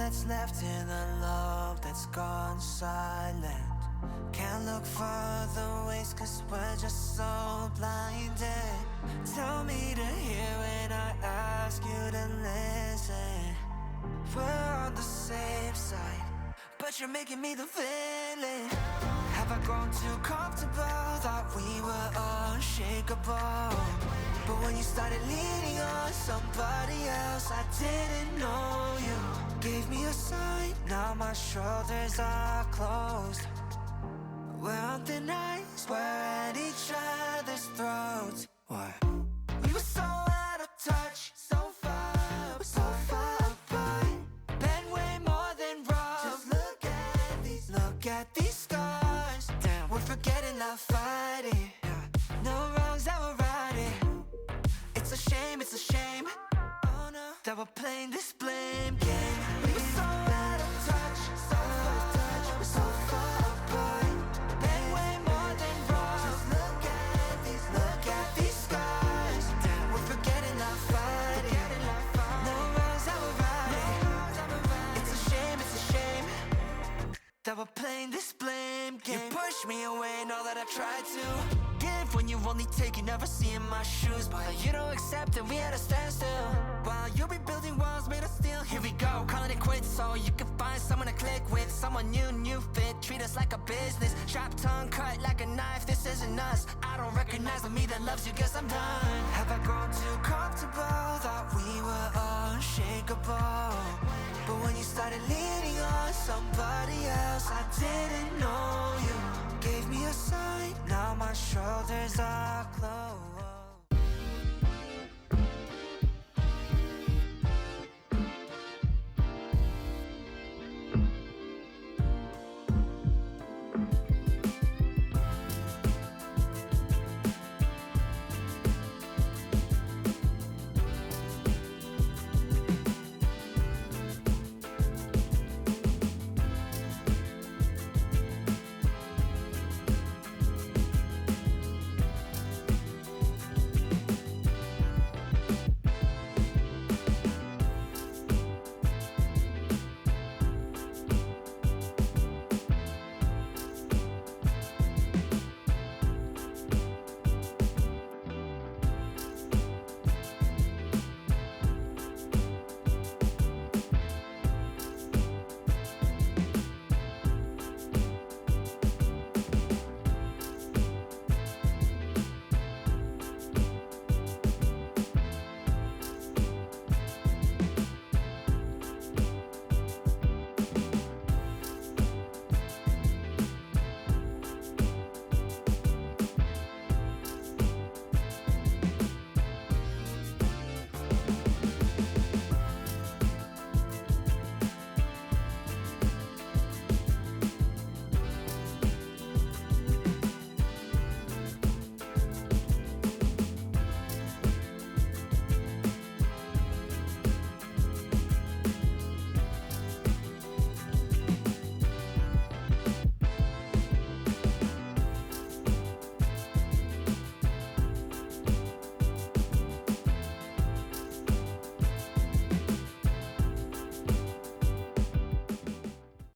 that's left in the love that's gone silent. Can't look further ways cause we're just so blinded. Tell me to hear when I ask you to listen. We're on the safe side, but you're making me the villain. Have I grown too comfortable? Thought we were unshakable, but when you started leaning on somebody else, I didn't know you. Gave me a sign, now my shoulders are closed. We're on thin ice, we're at each other's throats. What? We were so out of touch, so far apart. Been way more than rough. Just look at these scars. Damn, we're forgetting, not fighting. No wrongs that we're righting. It's a shame, oh no, that we're playing this blame game. We were so out of touch, so far apart. Been way more than rough. Just look at these scars. Damn, we're forgetting, not fighting. No wrongs that we're righting. It's a shame that we're playing this blame game. You push me away and all that I tried to give when you only take, you never see in my shoes. But you don't accept it, we had a standstill. While you'll be building walls made of steel. Here we go, calling it quits so you can find someone to click with. Someone new fit, treat us like a business. Sharp tongue cut like a knife, this isn't us. I don't recognize the me that loves you, guess I'm done. Have I grown too comfortable? Thought we were unshakable, but when you started leaning on somebody else, I didn't know